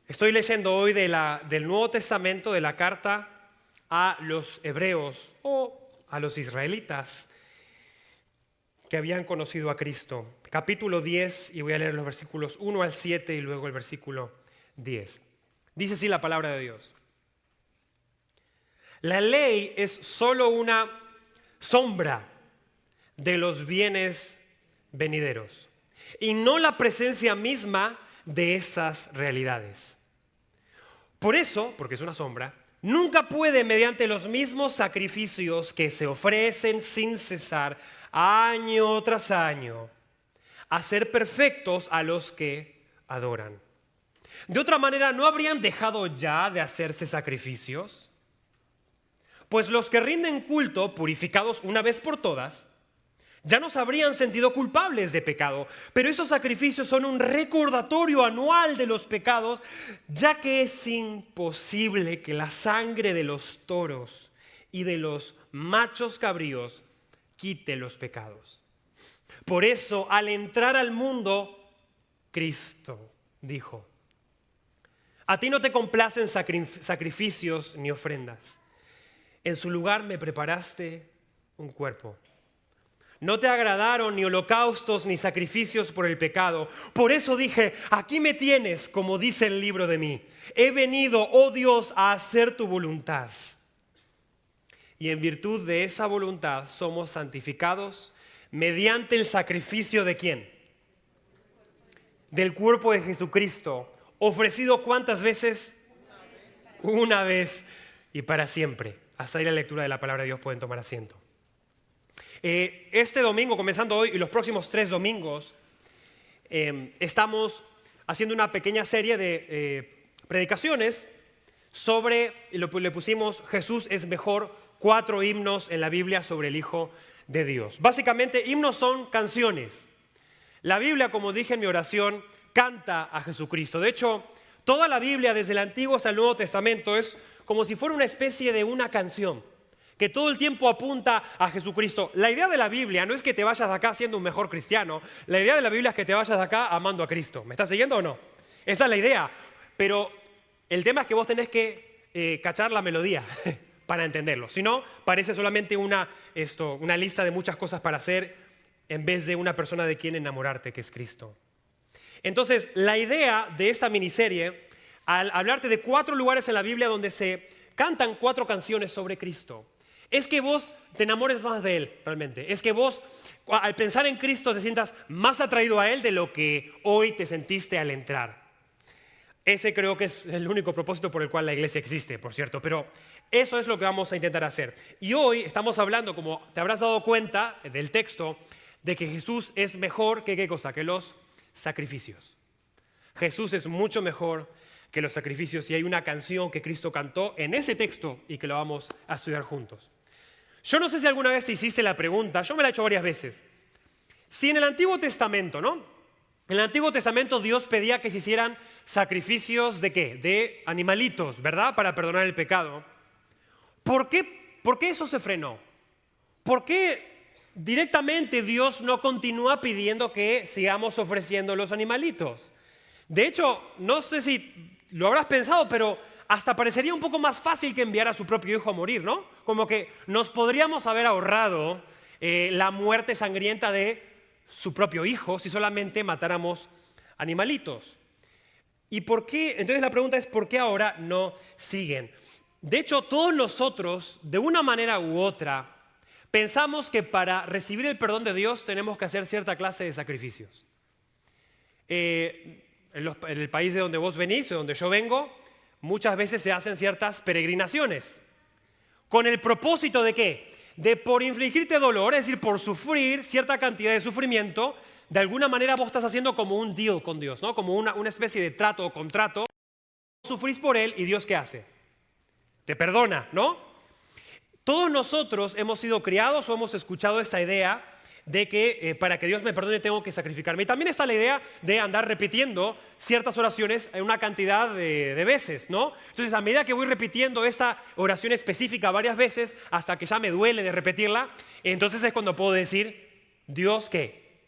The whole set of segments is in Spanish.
Estoy leyendo hoy del Nuevo Testamento, de la carta a los hebreos o a los israelitas que habían conocido a Cristo. Capítulo 10, y voy a leer los versículos 1 al 7 y luego el versículo 10. Dice así la palabra de Dios. La ley es solo una sombra de los bienes venideros y no la presencia misma de esas realidades. Por eso, porque es una sombra, nunca puede, mediante los mismos sacrificios que se ofrecen sin cesar año tras año, hacer perfectos a los que adoran. De otra manera, ¿no habrían dejado ya de hacerse sacrificios? Pues los que rinden culto, purificados una vez por todas, ya no se habrían sentido culpables de pecado, pero esos sacrificios son un recordatorio anual de los pecados, ya que es imposible que la sangre de los toros y de los machos cabríos quite los pecados. Por eso, al entrar al mundo, Cristo dijo: a ti no te complacen sacrificios ni ofrendas. En su lugar me preparaste un cuerpo. No te agradaron ni holocaustos ni sacrificios por el pecado. Por eso dije, aquí me tienes, como dice el libro de mí. He venido, oh Dios, a hacer tu voluntad. Y en virtud de esa voluntad somos santificados mediante el sacrificio ¿de quién? Del cuerpo de Jesucristo, ofrecido ¿cuántas veces? Una vez y para siempre. Hasta ahí la lectura de la palabra de Dios, pueden tomar asiento. Este domingo, comenzando hoy y los próximos 3 domingos, estamos haciendo una pequeña serie de predicaciones sobre, le pusimos Jesús es mejor, 4 himnos en la Biblia sobre el Hijo de Dios. Básicamente, himnos son canciones. La Biblia, como dije en mi oración, canta a Jesucristo. De hecho, toda la Biblia, desde el Antiguo hasta el Nuevo Testamento, es como si fuera una especie de una canción que todo el tiempo apunta a Jesucristo. La idea de la Biblia no es que te vayas de acá siendo un mejor cristiano. La idea de la Biblia es que te vayas de acá amando a Cristo. ¿Me estás siguiendo o no? Esa es la idea. Pero el tema es que vos tenés que cachar la melodía para entenderlo. Si no, parece solamente una lista de muchas cosas para hacer en vez de una persona de quien enamorarte, que es Cristo. Entonces, la idea de esta miniserie, al hablarte de 4 lugares en la Biblia donde se cantan 4 canciones sobre Cristo, es que vos te enamores más de Él, realmente. Es que vos, al pensar en Cristo, te sientas más atraído a Él de lo que hoy te sentiste al entrar. Ese creo que es el único propósito por el cual la iglesia existe, por cierto. Pero eso es lo que vamos a intentar hacer. Y hoy estamos hablando, como te habrás dado cuenta del texto, de que Jesús es mejor que ¿qué cosa? Que los sacrificios. Jesús es mucho mejor que los sacrificios. Y hay una canción que Cristo cantó en ese texto y que lo vamos a estudiar juntos. Yo no sé si alguna vez te hiciste la pregunta, yo me la he hecho varias veces. Si en el Antiguo Testamento, ¿no? En el Antiguo Testamento Dios pedía que se hicieran sacrificios ¿de qué? De animalitos, ¿verdad? Para perdonar el pecado. ¿Por qué eso se frenó? ¿Por qué directamente Dios no continúa pidiendo que sigamos ofreciendo los animalitos? De hecho, no sé si lo habrás pensado, pero hasta parecería un poco más fácil que enviar a su propio hijo a morir, ¿no? Como que nos podríamos haber ahorrado la muerte sangrienta de su propio hijo si solamente matáramos animalitos. ¿Y por qué? Entonces la pregunta es, ¿por qué ahora no siguen? De hecho, todos nosotros, de una manera u otra, pensamos que para recibir el perdón de Dios tenemos que hacer cierta clase de sacrificios. En el país de donde vos venís, de donde yo vengo, muchas veces se hacen ciertas peregrinaciones. ¿Con el propósito de qué? De por infligirte dolor, es decir, por sufrir cierta cantidad de sufrimiento, de alguna manera vos estás haciendo como un deal con Dios, ¿no? Como una especie de trato o contrato. Vos sufrís por Él y Dios ¿qué hace? Te perdona, ¿no? Todos nosotros hemos sido criados o hemos escuchado esta idea de que para que Dios me perdone tengo que sacrificarme. Y también está la idea de andar repitiendo ciertas oraciones en una cantidad de veces, ¿no? Entonces, a medida que voy repitiendo esta oración específica varias veces, hasta que ya me duele de repetirla, entonces es cuando puedo decir, Dios, ¿qué?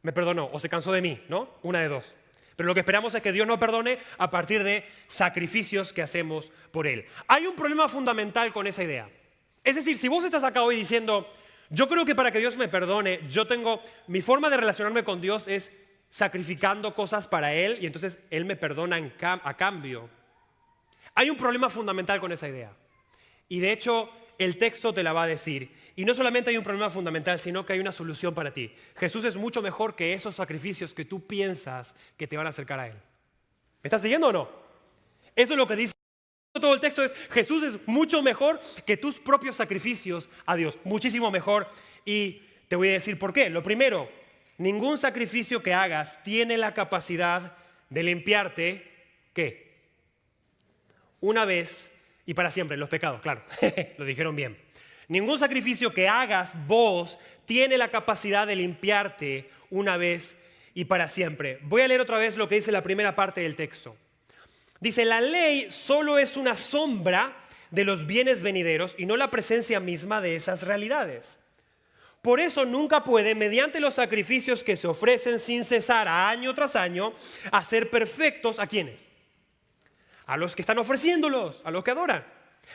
Me perdonó o se cansó de mí, ¿no? Una de dos. Pero lo que esperamos es que Dios nos perdone a partir de sacrificios que hacemos por Él. Hay un problema fundamental con esa idea. Es decir, si vos estás acá hoy diciendo, yo creo que para que Dios me perdone, mi forma de relacionarme con Dios es sacrificando cosas para Él y entonces Él me perdona a cambio. Hay un problema fundamental con esa idea. Y de hecho, el texto te la va a decir. Y no solamente hay un problema fundamental, sino que hay una solución para ti. Jesús es mucho mejor que esos sacrificios que tú piensas que te van a acercar a Él. ¿Me estás siguiendo o no? Eso es lo que dice todo el texto, es Jesús es mucho mejor que tus propios sacrificios a Dios. Muchísimo mejor. Y te voy a decir por qué. Lo primero, ningún sacrificio que hagas tiene la capacidad de limpiarte, ¿qué? Una vez y para siempre, los pecados, claro, lo dijeron bien. Ningún sacrificio que hagas vos tiene la capacidad de limpiarte una vez y para siempre. Voy a leer otra vez lo que dice la primera parte del texto. Dice, la ley solo es una sombra de los bienes venideros y no la presencia misma de esas realidades. Por eso nunca puede, mediante los sacrificios que se ofrecen sin cesar año tras año, hacer perfectos ¿a quiénes? A los que están ofreciéndolos, a los que adoran.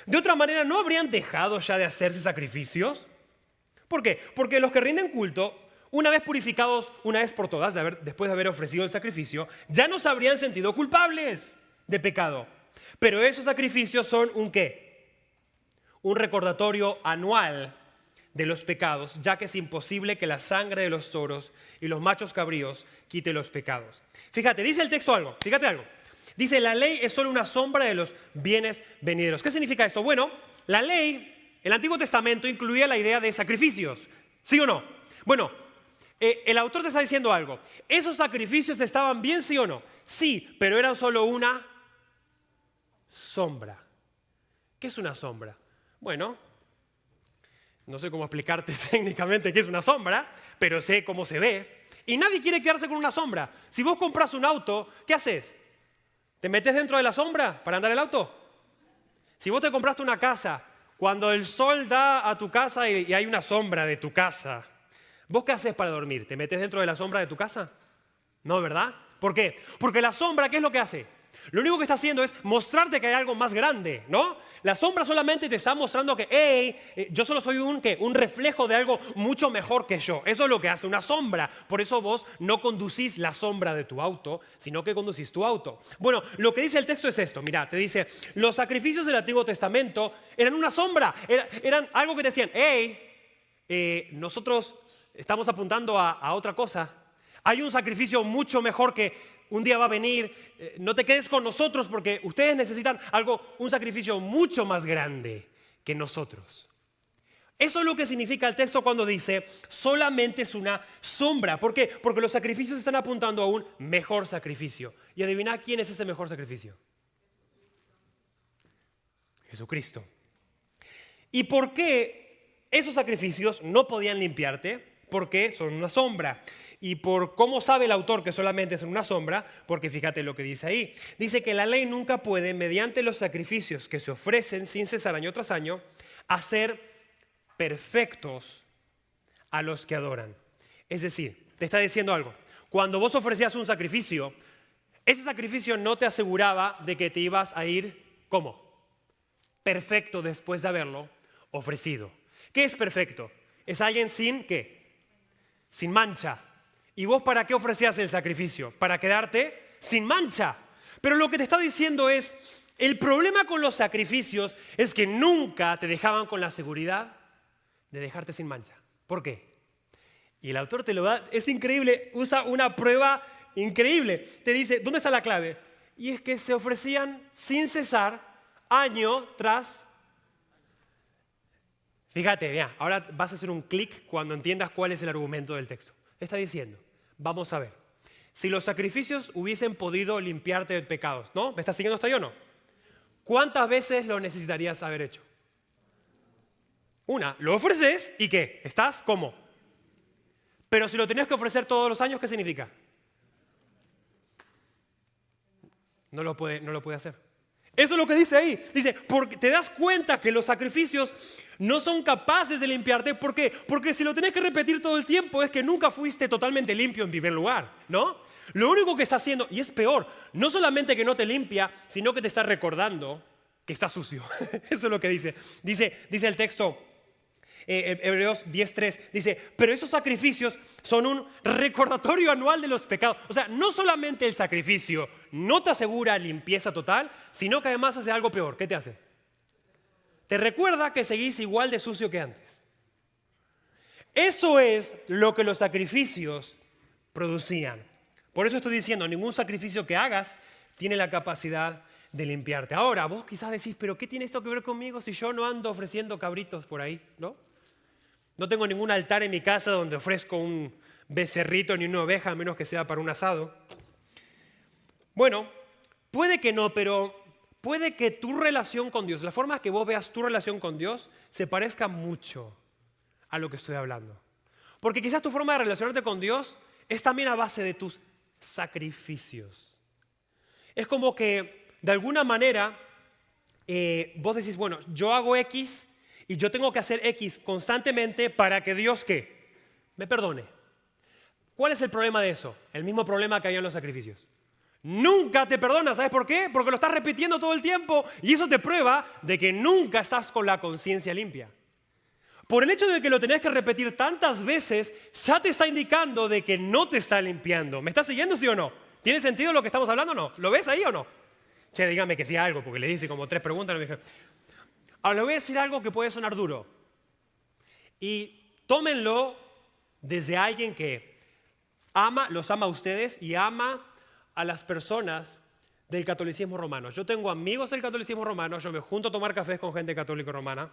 De otra manera, ¿no habrían dejado ya de hacerse sacrificios? ¿Por qué? Porque los que rinden culto, una vez purificados, una vez por todas, después de haber ofrecido el sacrificio, ya no se habrían sentido culpables de pecado. Pero esos sacrificios son ¿un qué? Un recordatorio anual de los pecados, ya que es imposible que la sangre de los toros y los machos cabríos quite los pecados. Fíjate, dice el texto algo, fíjate algo. Dice, la ley es solo una sombra de los bienes venideros. ¿Qué significa esto? Bueno, la ley, el Antiguo Testamento incluía la idea de sacrificios. ¿Sí o no? Bueno, el autor te está diciendo algo. ¿Esos sacrificios estaban bien, sí o no? Sí, pero eran solo una sombra. ¿Qué es una sombra? Bueno, no sé cómo explicarte técnicamente qué es una sombra, pero sé cómo se ve. Y nadie quiere quedarse con una sombra. Si vos compras un auto, ¿qué haces? ¿Te metes dentro de la sombra para andar el auto? Si vos te compraste una casa, cuando el sol da a tu casa y hay una sombra de tu casa, ¿vos qué haces para dormir? ¿Te metes dentro de la sombra de tu casa? No, ¿verdad? ¿Por qué? Porque la sombra, ¿qué es lo que hace? Lo único que está haciendo es mostrarte que hay algo más grande, ¿no? La sombra solamente te está mostrando que, hey, yo solo soy un reflejo de algo mucho mejor que yo. Eso es lo que hace una sombra. Por eso vos no conducís la sombra de tu auto, sino que conducís tu auto. Bueno, lo que dice el texto es esto. Mira, te dice, los sacrificios del Antiguo Testamento eran una sombra. Eran algo que decían, hey, nosotros estamos apuntando a otra cosa. Hay un sacrificio mucho mejor que un día va a venir, no te quedes con nosotros porque ustedes necesitan un sacrificio mucho más grande que nosotros. Eso es lo que significa el texto cuando dice solamente es una sombra. ¿Por qué? Porque los sacrificios están apuntando a un mejor sacrificio. Y adivina quién es ese mejor sacrificio. Jesucristo. ¿Y por qué esos sacrificios no podían limpiarte? Porque son una sombra. Y por cómo sabe el autor que solamente es una sombra, porque fíjate lo que dice ahí. Dice que la ley nunca puede, mediante los sacrificios que se ofrecen sin cesar año tras año, hacer perfectos a los que adoran. Es decir, te está diciendo algo. Cuando vos ofrecías un sacrificio, ese sacrificio no te aseguraba de que te ibas a ir, ¿cómo? Perfecto después de haberlo ofrecido. ¿Qué es perfecto? Es alguien sin, ¿qué? Sin mancha. ¿Y vos para qué ofrecías el sacrificio? Para quedarte sin mancha. Pero lo que te está diciendo es, el problema con los sacrificios es que nunca te dejaban con la seguridad de dejarte sin mancha. ¿Por qué? Y el autor te lo da, es increíble, usa una prueba increíble. Te dice, ¿dónde está la clave? Y es que se ofrecían sin cesar, año tras. Fíjate, mira, ahora vas a hacer un clic cuando entiendas cuál es el argumento del texto. Está diciendo, vamos a ver, si los sacrificios hubiesen podido limpiarte de pecados, ¿no? ¿Me estás siguiendo hasta ahí o no? ¿Cuántas veces lo necesitarías haber hecho? Una, lo ofreces y ¿qué? ¿Estás cómo? Pero si lo tenías que ofrecer todos los años, ¿qué significa? No lo puede hacer. Eso es lo que dice ahí. Dice, porque te das cuenta que los sacrificios no son capaces de limpiarte. ¿Por qué? Porque si lo tenés que repetir todo el tiempo es que nunca fuiste totalmente limpio en primer lugar, ¿no? Lo único que está haciendo, y es peor, no solamente que no te limpia, sino que te está recordando que está sucio. Eso es lo que dice. Dice el texto, Hebreos 10:3, dice, pero esos sacrificios son un recordatorio anual de los pecados. O sea, no solamente el sacrificio no te asegura limpieza total, sino que además hace algo peor. ¿Qué te hace? Te recuerda que seguís igual de sucio que antes. Eso es lo que los sacrificios producían. Por eso estoy diciendo, ningún sacrificio que hagas tiene la capacidad de limpiarte. Ahora, vos quizás decís, pero ¿qué tiene esto que ver conmigo si yo no ando ofreciendo cabritos por ahí? No tengo ningún altar en mi casa donde ofrezco un becerrito ni una oveja, a menos que sea para un asado. Bueno, puede que no, pero puede que tu relación con Dios, la forma que vos veas tu relación con Dios, se parezca mucho a lo que estoy hablando. Porque quizás tu forma de relacionarte con Dios es también a base de tus sacrificios. Es como que, de alguna manera, vos decís, bueno, yo hago X y yo tengo que hacer X constantemente para que Dios, ¿qué? Me perdone. ¿Cuál es el problema de eso? El mismo problema que había en los sacrificios. Nunca te perdona, ¿sabes por qué? Porque lo estás repitiendo todo el tiempo y eso te prueba de que nunca estás con la conciencia limpia. Por el hecho de que lo tenés que repetir tantas veces, ya te está indicando de que no te está limpiando. ¿Me estás siguiendo, sí o no? ¿Tiene sentido lo que estamos hablando o no? ¿Lo ves ahí o no? Che, dígame que sí algo, porque le hice como 3 preguntas. Y me dije, ahora le voy a decir algo que puede sonar duro. Y tómenlo desde alguien que los ama a ustedes y ama a las personas del catolicismo romano. Yo tengo amigos del catolicismo romano, yo me junto a tomar cafés con gente católica romana.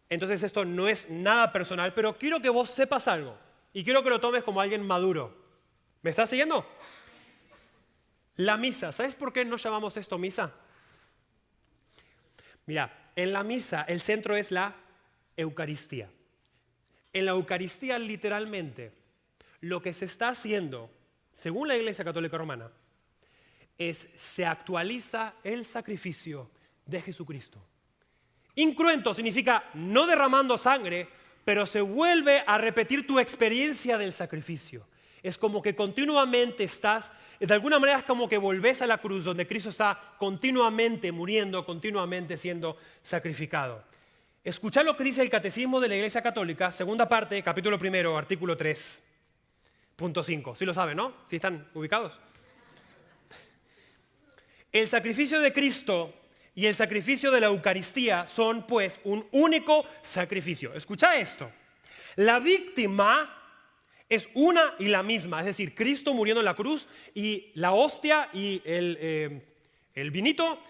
Entonces esto no es nada personal, pero quiero que vos sepas algo y quiero que lo tomes como alguien maduro. ¿Me estás siguiendo? La misa, ¿sabes por qué no llamamos esto misa? Mira, en la misa el centro es la Eucaristía. En la Eucaristía literalmente lo que se está haciendo, según la Iglesia Católica Romana, se actualiza el sacrificio de Jesucristo. Incruento significa no derramando sangre, pero se vuelve a repetir tu experiencia del sacrificio. Es como que continuamente de alguna manera es como que volvés a la cruz donde Cristo está continuamente muriendo, continuamente siendo sacrificado. Escuchad lo que dice el Catecismo de la Iglesia Católica, segunda parte, capítulo 1, artículo 3.5. ¿Sí lo saben, no? ¿Sí están ubicados? El sacrificio de Cristo y el sacrificio de la Eucaristía son pues un único sacrificio. Escucha esto. La víctima es una y la misma, es decir, Cristo muriendo en la cruz y la hostia y el vinito,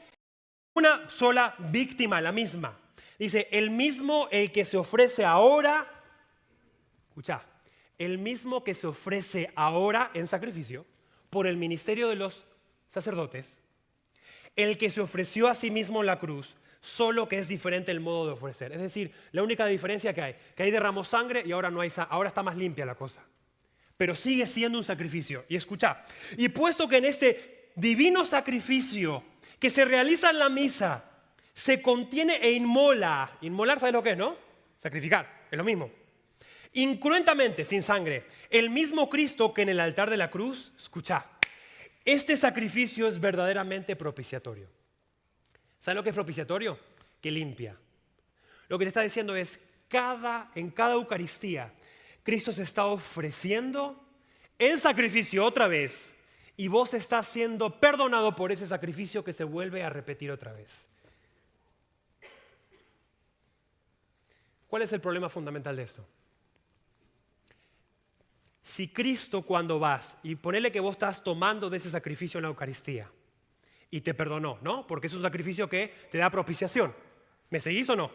una sola víctima, la misma. Dice, el mismo el que se ofrece ahora, escucha, el mismo que se ofrece ahora en sacrificio por el ministerio de los sacerdotes, el que se ofreció a sí mismo en la cruz, solo que es diferente el modo de ofrecer. Es decir, la única diferencia que ahí derramó sangre y ahora no hay ahora está más limpia la cosa. Pero sigue siendo un sacrificio. Y escucha, y puesto que en este divino sacrificio que se realiza en la misa, se contiene e inmola. Inmolar, ¿sabes lo que es, no? Sacrificar, es lo mismo. Incruentamente, sin sangre, el mismo Cristo que en el altar de la cruz, escucha, este sacrificio es verdaderamente propiciatorio. ¿Sabes lo que es propiciatorio? Que limpia. Lo que te está diciendo es, en cada Eucaristía, Cristo se está ofreciendo en sacrificio otra vez y vos estás siendo perdonado por ese sacrificio que se vuelve a repetir otra vez. ¿Cuál es el problema fundamental de esto? Si Cristo cuando vas, y ponele que vos estás tomando de ese sacrificio en la Eucaristía, y te perdonó, ¿no? Porque es un sacrificio que te da propiciación. ¿Me seguís o no?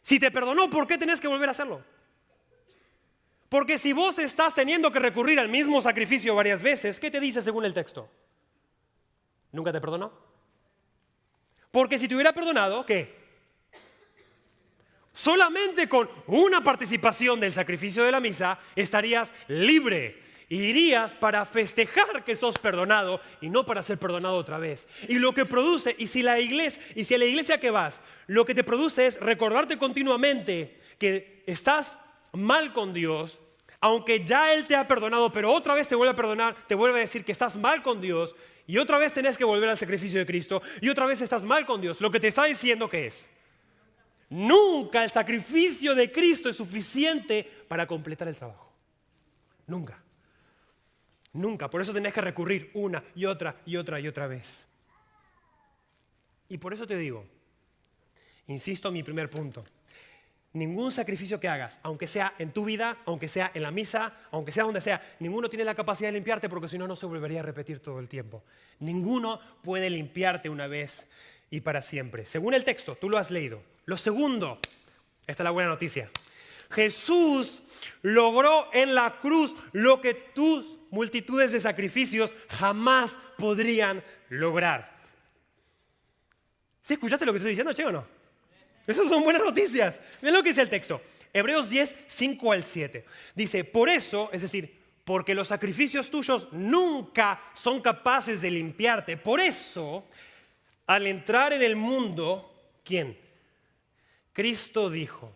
Si te perdonó, ¿por qué tenés que volver a hacerlo? Porque si vos estás teniendo que recurrir al mismo sacrificio varias veces, ¿qué te dice según el texto? ¿Nunca te perdonó? Porque si te hubiera perdonado, ¿qué? Solamente con una participación del sacrificio de la misa estarías libre. Y irías para festejar que sos perdonado y no para ser perdonado otra vez. Y lo que produce, y si a la iglesia que vas, lo que te produce es recordarte continuamente que estás mal con Dios, aunque ya Él te ha perdonado, pero otra vez te vuelve a perdonar, te vuelve a decir que estás mal con Dios, y otra vez tenés que volver al sacrificio de Cristo, y otra vez estás mal con Dios. Lo que te está diciendo que es, nunca el sacrificio de Cristo es suficiente para completar el trabajo. Nunca. Nunca. Por eso tenés que recurrir una y otra y otra y otra vez. Y por eso te digo, insisto en mi primer punto, ningún sacrificio que hagas, aunque sea en tu vida, aunque sea en la misa, aunque sea donde sea, ninguno tiene la capacidad de limpiarte porque si no, no se volvería a repetir todo el tiempo. Ninguno puede limpiarte una vez y para siempre. Según el texto, tú lo has leído. Lo segundo, esta es la buena noticia. Jesús logró en la cruz lo que tus multitudes de sacrificios jamás podrían lograr. ¿Sí escuchaste lo que estoy diciendo, che, o no? Esas son buenas noticias. Miren lo que dice el texto. Hebreos 10, 5 al 7. Dice, por eso, es decir, porque los sacrificios tuyos nunca son capaces de limpiarte. Por eso, al entrar en el mundo, ¿quién? Cristo dijo,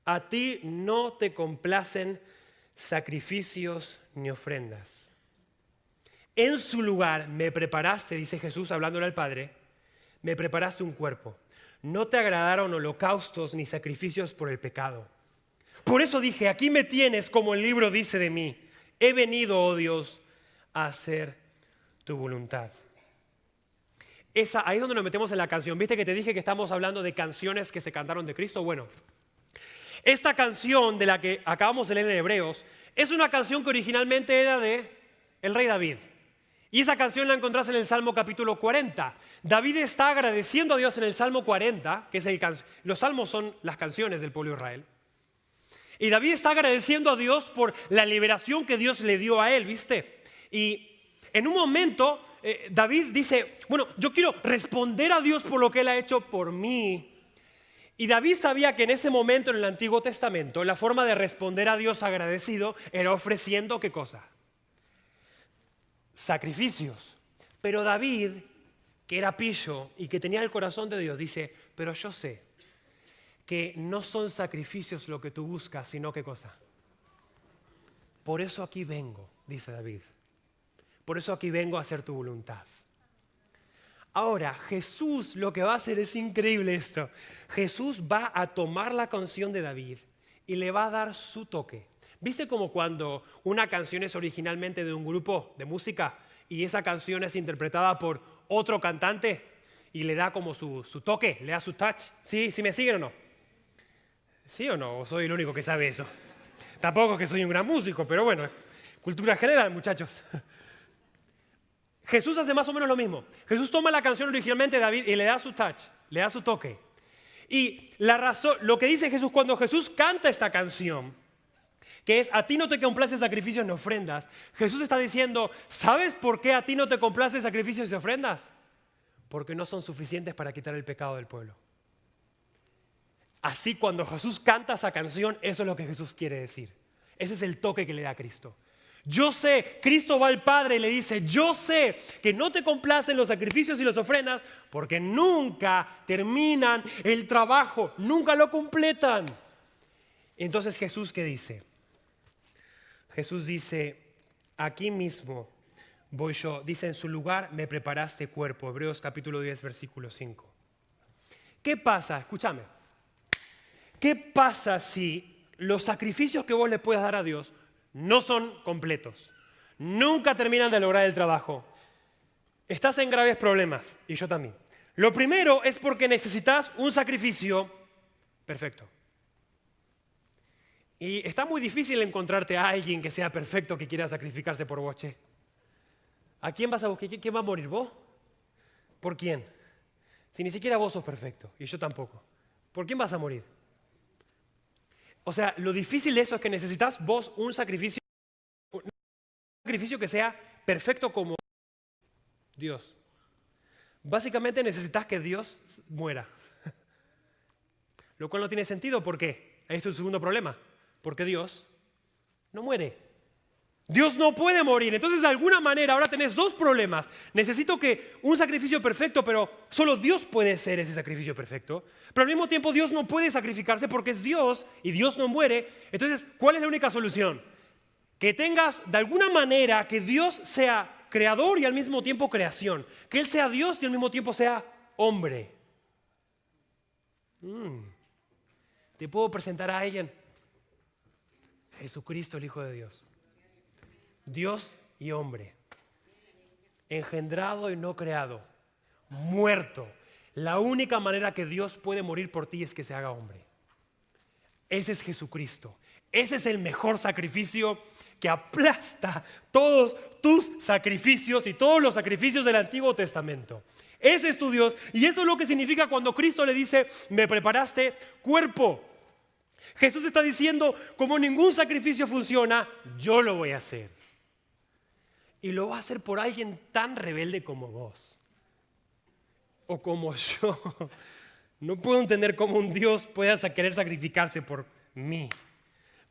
a ti no te complacen sacrificios ni ofrendas. En su lugar me preparaste, dice Jesús hablándole al Padre, me preparaste un cuerpo. No te agradaron holocaustos ni sacrificios por el pecado. Por eso dije, aquí me tienes como el libro dice de mí. He venido, oh Dios, a hacer tu voluntad. Ahí es donde nos metemos en la canción. ¿Viste que te dije que estamos hablando de canciones que se cantaron de Cristo? Bueno, esta canción de la que acabamos de leer en Hebreos es una canción que originalmente era de el rey David. Y esa canción la encontrás en el Salmo capítulo 40. David está agradeciendo a Dios en el Salmo 40, que es los salmos son las canciones del pueblo de Israel. Y David está agradeciendo a Dios por la liberación que Dios le dio a él, ¿viste? Y en un momento David dice, bueno, yo quiero responder a Dios por lo que Él ha hecho por mí. Y David sabía que en ese momento en el Antiguo Testamento la forma de responder a Dios agradecido era ofreciendo ¿qué cosa? Sacrificios. Pero David, que era pillo y que tenía el corazón de Dios, dice, pero yo sé que no son sacrificios lo que tú buscas, sino ¿qué cosa? Por eso aquí vengo, dice David. Por eso aquí vengo a hacer tu voluntad. Ahora, Jesús lo que va a hacer es increíble esto. Jesús va a tomar la canción de David y le va a dar su toque. ¿Viste como cuando una canción es originalmente de un grupo de música y esa canción es interpretada por otro cantante y le da como su toque, le da su touch? ¿Sí? ¿Sí me siguen o no? ¿Sí o no? ¿O soy el único que sabe eso? Tampoco es que soy un gran músico, pero bueno, cultura general, muchachos. Jesús hace más o menos lo mismo. Jesús toma la canción originalmente de David y le da su touch, le da su toque. Y la razón, lo que dice Jesús cuando Jesús canta esta canción, que es a ti no te complace sacrificios ni ofrendas, Jesús está diciendo, ¿sabes por qué a ti no te complace sacrificios y ofrendas? Porque no son suficientes para quitar el pecado del pueblo. Así cuando Jesús canta esa canción, eso es lo que Jesús quiere decir. Ese es el toque que le da a Cristo. Yo sé, Cristo va al Padre y le dice, yo sé que no te complacen los sacrificios y las ofrendas porque nunca terminan el trabajo, nunca lo completan. Entonces Jesús, ¿qué dice? Jesús dice, aquí mismo voy yo. Dice, en su lugar me preparaste cuerpo. Hebreos capítulo 10, versículo 5. ¿Qué pasa? Escúchame. ¿Qué pasa si los sacrificios que vos le puedas dar a Dios no son completos? Nunca terminan de lograr el trabajo. Estás en graves problemas, y yo también. Lo primero es porque necesitas un sacrificio perfecto. Y está muy difícil encontrarte a alguien que sea perfecto que quiera sacrificarse por vos, che. ¿A quién vas a buscar? ¿Quién va a morir? ¿Vos? ¿Por quién? Si ni siquiera vos sos perfecto, y yo tampoco. ¿Por quién vas a morir? O sea, lo difícil de eso es que necesitas vos un sacrificio que sea perfecto como Dios. Básicamente necesitas que Dios muera. Lo cual no tiene sentido, ¿por qué? Este es el segundo problema. Porque Dios no muere. Dios no puede morir. Entonces, de alguna manera, ahora tenés dos problemas. Necesito que un sacrificio perfecto, pero solo Dios puede ser ese sacrificio perfecto. Pero al mismo tiempo, Dios no puede sacrificarse porque es Dios y Dios no muere. Entonces, ¿cuál es la única solución? Que tengas, de alguna manera, que Dios sea creador y al mismo tiempo creación. Que Él sea Dios y al mismo tiempo sea hombre. ¿Te puedo presentar a alguien? Jesucristo, el Hijo de Dios. Dios y hombre, engendrado y no creado, muerto. La única manera que Dios puede morir por ti es que se haga hombre. Ese es Jesucristo. Ese es el mejor sacrificio que aplasta todos tus sacrificios y todos los sacrificios del Antiguo Testamento. Ese es tu Dios y eso es lo que significa cuando Cristo le dice, me preparaste cuerpo. Jesús está diciendo, como ningún sacrificio funciona, yo lo voy a hacer. Y lo va a hacer por alguien tan rebelde como vos. O como yo. No puedo entender cómo un Dios pueda querer sacrificarse por mí.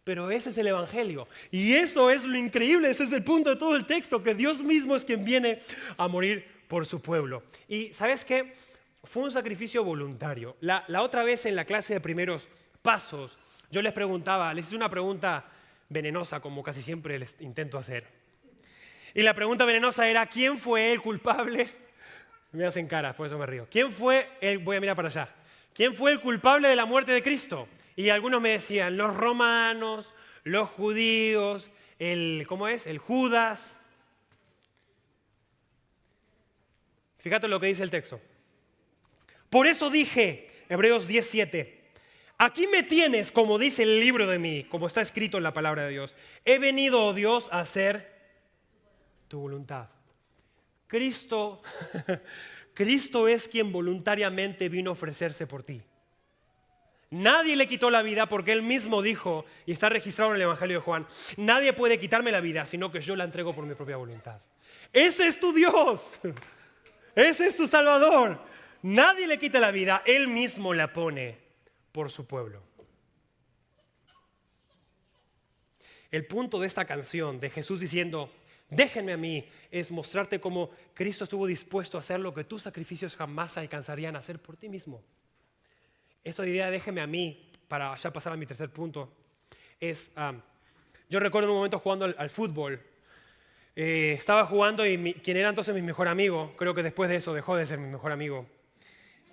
Pero ese es el Evangelio. Y eso es lo increíble. Ese es el punto de todo el texto. Que Dios mismo es quien viene a morir por su pueblo. Y ¿sabes qué? Fue un sacrificio voluntario. La otra vez en la clase de primeros pasos, yo les preguntaba, les hice una pregunta venenosa, como casi siempre les intento hacer. Y la pregunta venenosa era, ¿quién fue el culpable? Me hacen caras, por eso me río. ¿Quién fue el, voy a mirar para allá. ¿Quién fue el culpable de la muerte de Cristo? Y algunos me decían, los romanos, los judíos, ¿cómo es? El Judas. Fíjate lo que dice el texto. Por eso dije, Hebreos 10:7, aquí me tienes, como dice el libro de mí, como está escrito en la palabra de Dios. He venido, oh Dios, a hacer tu voluntad. Cristo es quien voluntariamente vino a ofrecerse por ti. Nadie le quitó la vida porque Él mismo dijo, y está registrado en el Evangelio de Juan, nadie puede quitarme la vida, sino que yo la entrego por mi propia voluntad. Ese es tu Dios. Ese es tu Salvador. Nadie le quita la vida, Él mismo la pone por su pueblo. El punto de esta canción de Jesús diciendo, déjenme a mí, es mostrarte cómo Cristo estuvo dispuesto a hacer lo que tus sacrificios jamás alcanzarían a hacer por ti mismo. Esa idea, déjenme a mí, para ya pasar a mi tercer punto, es, yo recuerdo en un momento jugando al fútbol, estaba jugando y quien era entonces mi mejor amigo, creo que después de eso dejó de ser mi mejor amigo,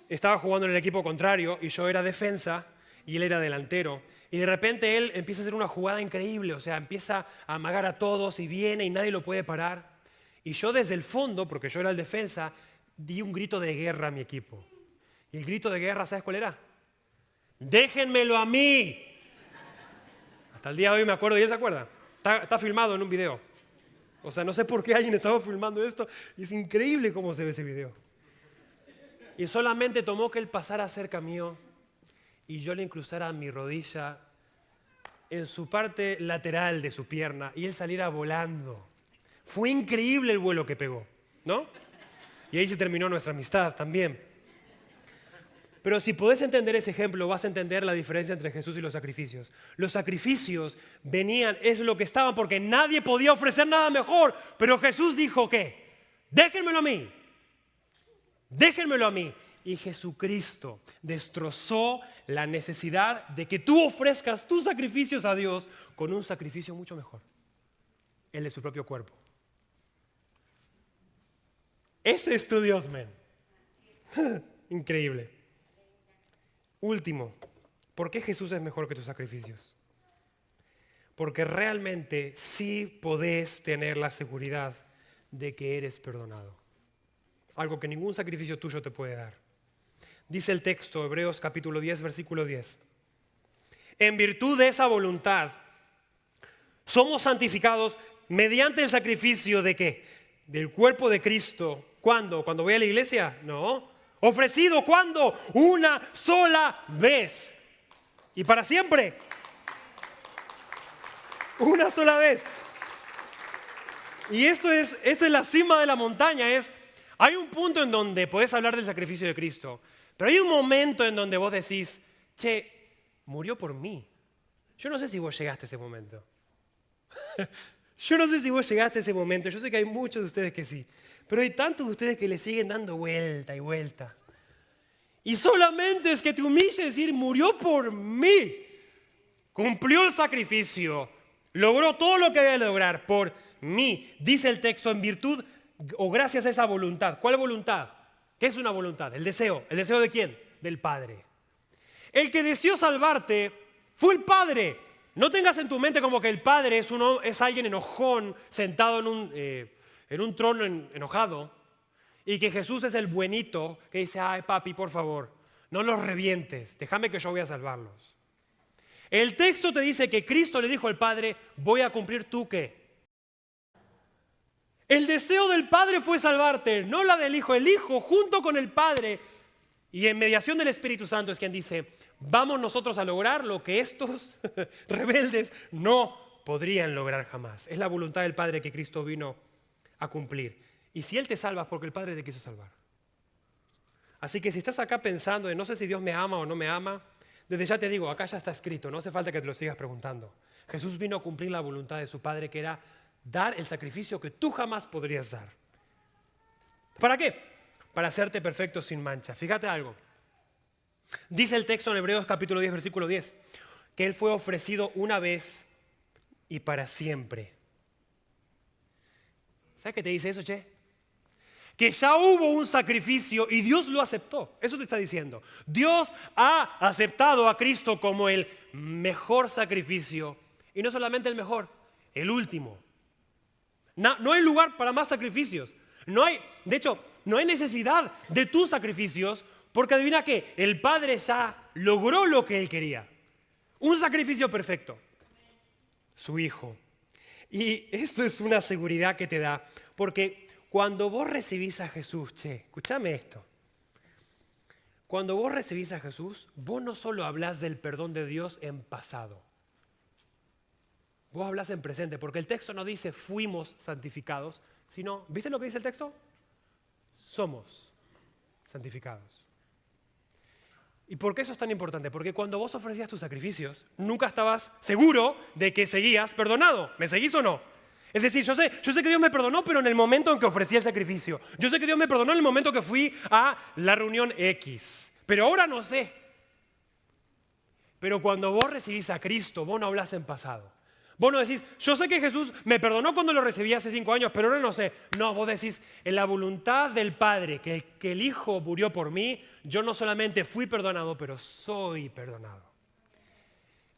estaba jugando en el equipo contrario y yo era defensa y él era delantero. Y de repente él empieza a hacer una jugada increíble, o sea, empieza a amagar a todos y viene y nadie lo puede parar. Y yo desde el fondo, porque yo era el defensa, di un grito de guerra a mi equipo. Y el grito de guerra, ¿sabes cuál era? ¡Déjenmelo a mí! Hasta el día de hoy me acuerdo, ¿y él se acuerda? Está filmado en un video. O sea, no sé por qué alguien estaba filmando esto. Y es increíble cómo se ve ese video. Y solamente tomó que él pasara cerca mío y yo le incrustara mi rodilla en su parte lateral de su pierna y él saliera volando. Fue increíble el vuelo que pegó, ¿no? Y ahí se terminó nuestra amistad también. Pero si podés entender ese ejemplo, vas a entender la diferencia entre Jesús y los sacrificios. Los sacrificios venían, es lo que estaban, porque nadie podía ofrecer nada mejor. Pero Jesús dijo que, déjenmelo a mí, déjenmelo a mí. Y Jesucristo destrozó la necesidad de que tú ofrezcas tus sacrificios a Dios con un sacrificio mucho mejor, el de su propio cuerpo. Ese es tu Dios, men. Increíble. Último, ¿por qué Jesús es mejor que tus sacrificios? Porque realmente sí podés tener la seguridad de que eres perdonado. Algo que ningún sacrificio tuyo te puede dar. Dice el texto, Hebreos capítulo 10, versículo 10. En virtud de esa voluntad, somos santificados mediante el sacrificio de ¿qué? Del cuerpo de Cristo. ¿Cuándo? ¿Cuando voy a la iglesia? No. ¿Ofrecido cuándo? Una sola vez. Y para siempre. Una sola vez. Y esto es la cima de la montaña. Hay un punto en donde podés hablar del sacrificio de Cristo. Pero hay un momento en donde vos decís, che, murió por mí. Yo no sé si vos llegaste a ese momento. Yo no sé si vos llegaste a ese momento, yo sé que hay muchos de ustedes que sí, pero hay tantos de ustedes que le siguen dando vuelta y vuelta. Y solamente es que te humille decir, murió por mí, cumplió el sacrificio, logró todo lo que había de lograr por mí. Dice el texto, en virtud o gracias a esa voluntad. ¿Cuál voluntad? ¿Qué es una voluntad? El deseo. ¿El deseo de quién? Del Padre. El que deseó salvarte fue el Padre. No tengas en tu mente como que el Padre es alguien enojón, sentado en un trono enojado, y que Jesús es el buenito que dice, ay papi, por favor, no los revientes, déjame que yo voy a salvarlos. El texto te dice que Cristo le dijo al Padre, voy a cumplir tú qué. El deseo del Padre fue salvarte, no la del Hijo. El Hijo junto con el Padre y en mediación del Espíritu Santo es quien dice, vamos nosotros a lograr lo que estos rebeldes no podrían lograr jamás. Es la voluntad del Padre que Cristo vino a cumplir. Y si Él te salva es porque el Padre te quiso salvar. Así que si estás acá pensando en no sé si Dios me ama o no me ama, desde ya te digo, acá ya está escrito, no hace falta que te lo sigas preguntando. Jesús vino a cumplir la voluntad de su Padre, que era dar el sacrificio que tú jamás podrías dar. ¿Para qué? Para hacerte perfecto sin mancha. Fíjate algo. Dice el texto en Hebreos capítulo 10, versículo 10, que Él fue ofrecido una vez y para siempre. ¿Sabes qué te dice eso, che? Que ya hubo un sacrificio y Dios lo aceptó. Eso te está diciendo. Dios ha aceptado a Cristo como el mejor sacrificio. Y no solamente el mejor, el último. No hay lugar para más sacrificios. De hecho, no hay necesidad de tus sacrificios porque adivina qué, el Padre ya logró lo que Él quería. Un sacrificio perfecto. Su Hijo. Y eso es una seguridad que te da porque cuando vos recibís a Jesús, escúchame esto. Cuando vos recibís a Jesús, vos no solo hablás del perdón de Dios en pasado. Vos hablás en presente, porque el texto no dice fuimos santificados, sino, ¿viste lo que dice el texto? Somos santificados. ¿Y por qué eso es tan importante? Porque cuando vos ofrecías tus sacrificios, nunca estabas seguro de que seguías perdonado. ¿Me seguís o no? Es decir, yo sé que Dios me perdonó, pero en el momento en que ofrecí el sacrificio. Yo sé que Dios me perdonó en el momento que fui a la reunión X. Pero ahora no sé. Pero cuando vos recibís a Cristo, vos no hablás en pasado. Vos no decís, yo sé que Jesús me perdonó cuando lo recibí hace 5 años, pero ahora no sé. No, vos decís, en la voluntad del Padre, que el Hijo murió por mí, yo no solamente fui perdonado, pero soy perdonado.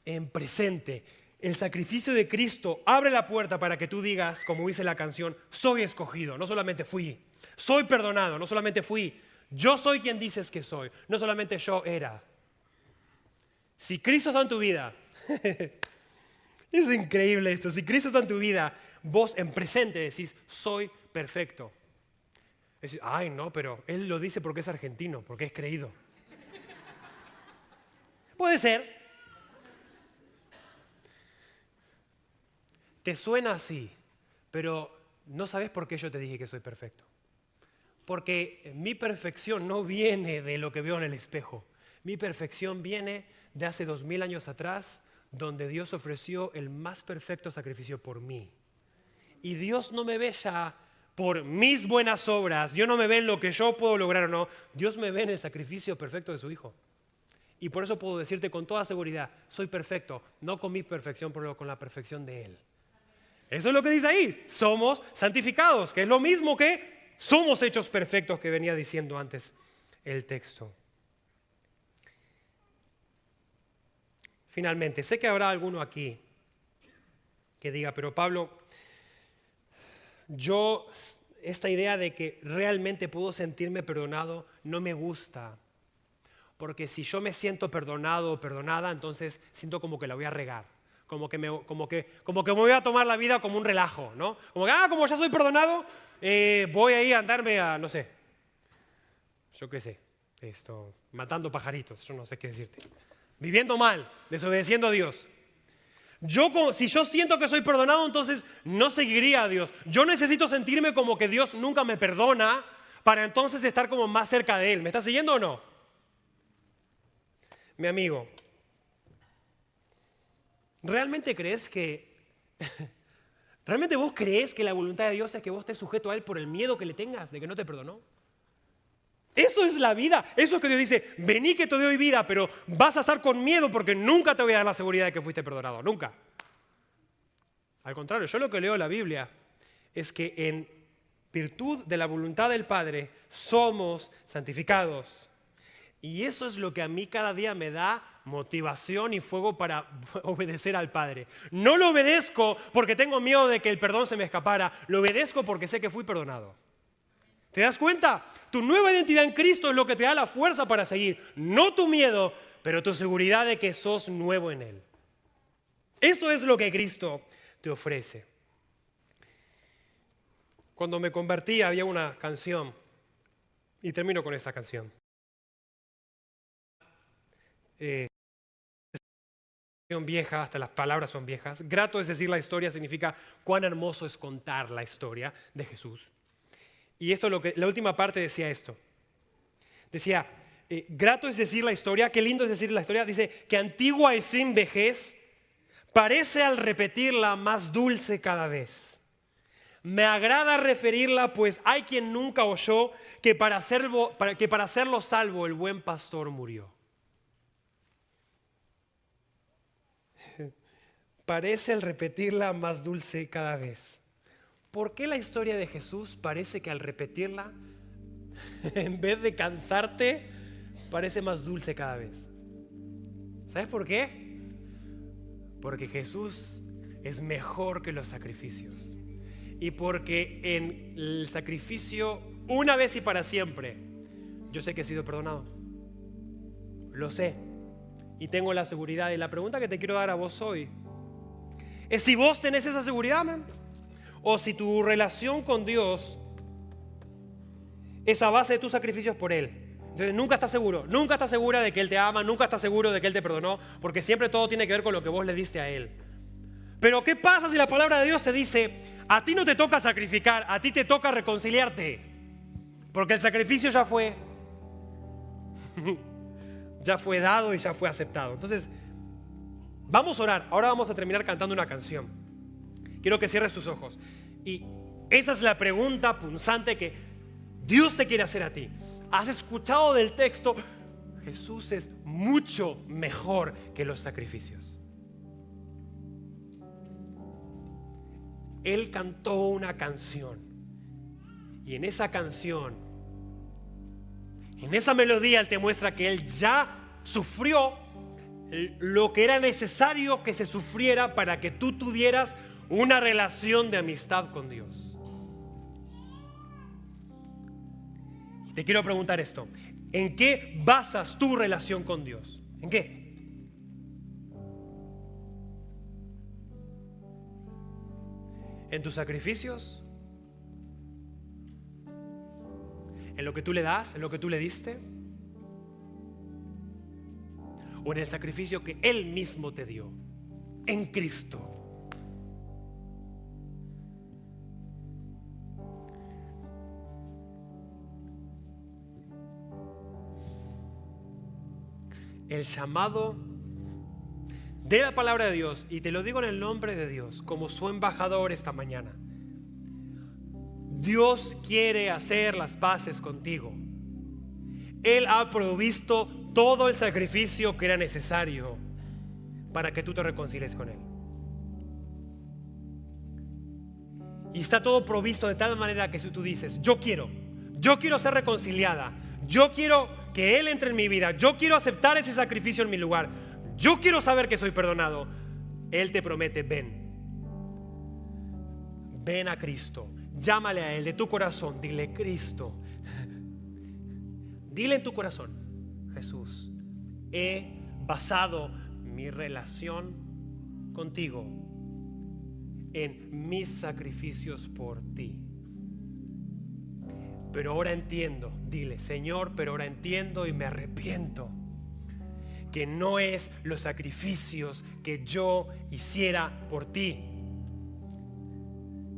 En presente. El sacrificio de Cristo abre la puerta para que tú digas, como dice la canción, soy escogido, no solamente fui. Soy perdonado, no solamente fui. Yo soy quien dices que soy, no solamente yo era. Si Cristo está en tu vida, es increíble esto, si Cristo está en tu vida, vos en presente decís, soy perfecto. Decís, ay no, pero Él lo dice porque es argentino, porque es creído. Puede ser. Te suena así, pero no sabes por qué yo te dije que soy perfecto. Porque mi perfección no viene de lo que veo en el espejo. Mi perfección viene de hace 2000 años atrás, donde Dios ofreció el más perfecto sacrificio por mí. Y Dios no me ve ya por mis buenas obras. Dios no me ve en lo que yo puedo lograr o no. Dios me ve en el sacrificio perfecto de su Hijo. Y por eso puedo decirte con toda seguridad, soy perfecto, no con mi perfección, pero con la perfección de Él. Eso es lo que dice ahí, somos santificados, que es lo mismo que somos hechos perfectos que venía diciendo antes el texto. Finalmente, sé que habrá alguno aquí que diga, pero Pablo, esta idea de que realmente puedo sentirme perdonado no me gusta. Porque si yo me siento perdonado o perdonada, entonces siento como que la voy a regar. Como que me voy a tomar la vida como un relajo, ¿no? Como ya soy perdonado, voy ahí a andarme no sé, yo qué sé, matando pajaritos, yo no sé qué decirte. Viviendo mal, desobedeciendo a Dios. Si yo siento que soy perdonado, entonces no seguiría a Dios. Yo necesito sentirme como que Dios nunca me perdona para entonces estar como más cerca de Él. ¿Me estás siguiendo o no? Mi amigo, ¿realmente crees que ¿Realmente vos creés que la voluntad de Dios es que vos estés sujeto a Él por el miedo que le tengas de que no te perdonó? Eso es la vida. Eso es que Dios dice, vení que te doy vida, pero vas a estar con miedo porque nunca te voy a dar la seguridad de que fuiste perdonado. Nunca. Al contrario, yo lo que leo en la Biblia es que en virtud de la voluntad del Padre somos santificados. Y eso es lo que a mí cada día me da motivación y fuego para obedecer al Padre. No lo obedezco porque tengo miedo de que el perdón se me escapara. Lo obedezco porque sé que fui perdonado. ¿Te das cuenta? Tu nueva identidad en Cristo es lo que te da la fuerza para seguir. No tu miedo, pero tu seguridad de que sos nuevo en Él. Eso es lo que Cristo te ofrece. Cuando me convertí había una canción, y termino con esa canción. Vieja, hasta las palabras son viejas. Grato es decir la historia, significa cuán hermoso es contar la historia de Jesús. Y esto la última parte decía esto. Decía, grato es decir la historia, qué lindo es decir la historia. Dice que antigua y sin vejez, parece al repetirla más dulce cada vez. Me agrada referirla, pues hay quien nunca oyó que para hacerlo salvo el buen pastor murió. Parece al repetirla más dulce cada vez. ¿Por qué la historia de Jesús parece que al repetirla, en vez de cansarte, parece más dulce cada vez? ¿Sabes por qué? Porque Jesús es mejor que los sacrificios. Y porque en el sacrificio, una vez y para siempre, yo sé que he sido perdonado. Lo sé. Y tengo la seguridad. Y la pregunta que te quiero dar a vos hoy es si vos tenés esa seguridad, man, o si tu relación con Dios es a base de tus sacrificios por Él. Entonces nunca estás seguro, nunca estás segura de que Él te ama, nunca estás seguro de que Él te perdonó, porque siempre todo tiene que ver con lo que vos le diste a Él. Pero ¿qué pasa si la palabra de Dios te dice, a ti no te toca sacrificar, a ti te toca reconciliarte? Porque el sacrificio ya fue dado y ya fue aceptado. Entonces, vamos a orar. Ahora vamos a terminar cantando una canción. Quiero que cierres tus ojos. Y esa es la pregunta punzante que Dios te quiere hacer a ti. ¿Has escuchado del texto? Jesús es mucho mejor que los sacrificios. Él cantó una canción. Y en esa canción, en esa melodía, Él te muestra que Él ya sufrió lo que era necesario que se sufriera para que tú tuvieras una relación de amistad con Dios. Y te quiero preguntar esto: ¿en qué basas tu relación con Dios? ¿En qué? ¿En tus sacrificios? ¿En lo que tú le das? ¿En lo que tú le diste? ¿O en el sacrificio que Él mismo te dio en Cristo? El llamado de la palabra de Dios, y te lo digo en el nombre de Dios, como su embajador esta mañana. Dios quiere hacer las paces contigo. Él ha provisto todo el sacrificio que era necesario para que tú te reconcilies con Él. Y está todo provisto de tal manera que si tú dices, yo quiero ser reconciliada, yo quiero que Él entre en mi vida, yo quiero aceptar ese sacrificio en mi lugar, yo quiero saber que soy perdonado, Él te promete, ven a Cristo, llámale a Él de tu corazón, dile, Cristo, dile en tu corazón, Jesús, he basado mi relación contigo en mis sacrificios por ti. Pero ahora entiendo, dile, Señor, pero ahora entiendo y me arrepiento que no es los sacrificios que yo hiciera por ti,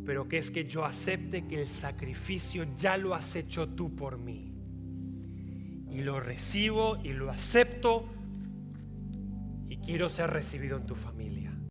pero que es que yo acepte que el sacrificio ya lo has hecho tú por mí. Y lo recibo y lo acepto y quiero ser recibido en tu familia.